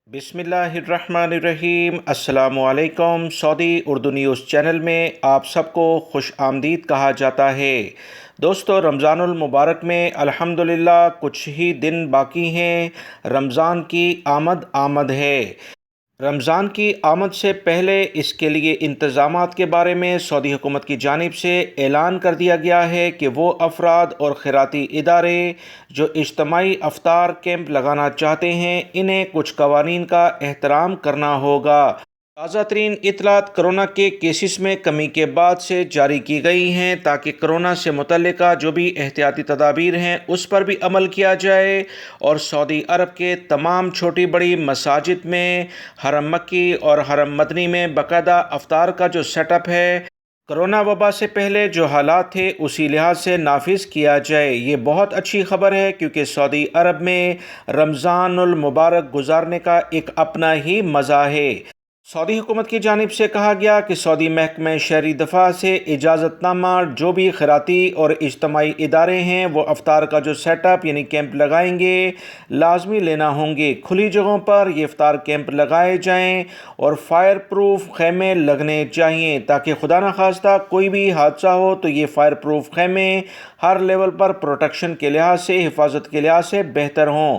बिस्मिल्लाहिर्रहमानिर्रहीम। अस्सलामुअलैकुम। Saudi Urdu news channel में आप सबको खुश आमदीद कहा जाता है। दोस्तों, रमज़ानुल मुबारक में अल्हम्दुलिल्लाह कुछ ही दिन बाकी हैं। रमज़ान की आमद आमद है। रमज़ान की आमद से पहले इसके लिए इंतज़ामात के बारे में सऊदी हुकूमत की जानिब से ऐलान कर दिया गया है कि वो अफराद और खैराती इदारे जो इज्तमाही अफ्तार कैंप लगाना चाहते हैं, इन्हें कुछ कवानीन का एहतराम करना होगा। ताज़ा तरीन इतलात कोरोना के केसेस में कमी के बाद से जारी की गई हैं, ताकि कोरोना से मुतल्लिका जो भी एहतियाती तदाबीर हैं उस पर भी अमल किया जाए। और सऊदी अरब के तमाम छोटी बड़ी मसाजिद में, हरम मक्की और हरम मदनी में बाकायदा अफ्तार का जो सेटअप है, कोरोना वबा से पहले जो हालात थे उसी लिहाज से नाफिज किया जाए। ये बहुत अच्छी खबर है, क्योंकि सऊदी अरब में रमज़ानुल मुबारक गुजारने का एक अपना ही मज़ा है। सऊदी हुकूमत की जानिब से कहा गया कि सऊदी महकमे शहरी दफा से इजाज़तनामा जो भी खैराती और इज्तमाही इदारे हैं वो अफ्तार का जो सेटअप यानी कैंप लगाएंगे, लाजमी लेना होंगे। खुली जगहों पर ये अफ्तार कैंप लगाए जाएं और फायर प्रूफ खैमे लगने चाहिए, ताकि खुदा न खास्ता कोई भी हादसा हो तो ये फायर प्रूफ खैमे हर लेवल पर प्रोटेक्शन के लिहाज से, हिफाजत के लिहाज से बेहतर हों।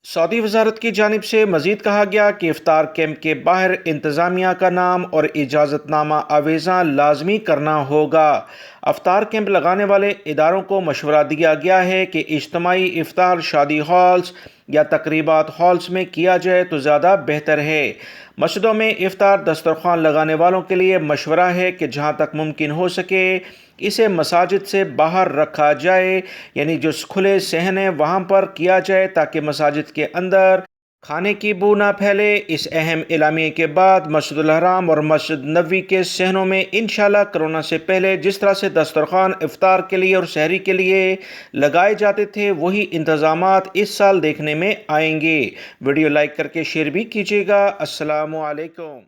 सऊदी वजारत की जानिब से मज़ीद कहा गया कि इफ्तार कैंप के बाहर इंतज़ामिया का नाम और इजाज़तनामा आवेज़ा लाजमी करना होगा। अफ्तार कैंप लगाने वाले इदारों को मशवरा दिया गया है कि इज्तमाही इफ्तार शादी हॉल्स या तकरीबात हॉल्स में किया जाए तो ज़्यादा बेहतर है। मस्जिदों में इफ्तार दस्तरखान लगाने वालों के लिए मशवरा है कि जहाँ तक मुमकिन हो सके इसे मसाजिद से बाहर रखा जाए, यानी जो खुले सहन है वहाँ पर किया जाए, ताकि मसाजिद के अंदर खाने की बू ना फैले। इस अहम एलामिये के बाद मस्जिदुल हराम और मस्जिद नबवी के सहनों में इंशाल्लाह कोरोना से पहले जिस तरह से दस्तरखान इफ्तार के लिए और सहरी के लिए लगाए जाते थे, वही इंतज़ामात इस साल देखने में आएंगे। वीडियो लाइक करके शेयर भी कीजिएगा। अस्सलामु अलैकुम।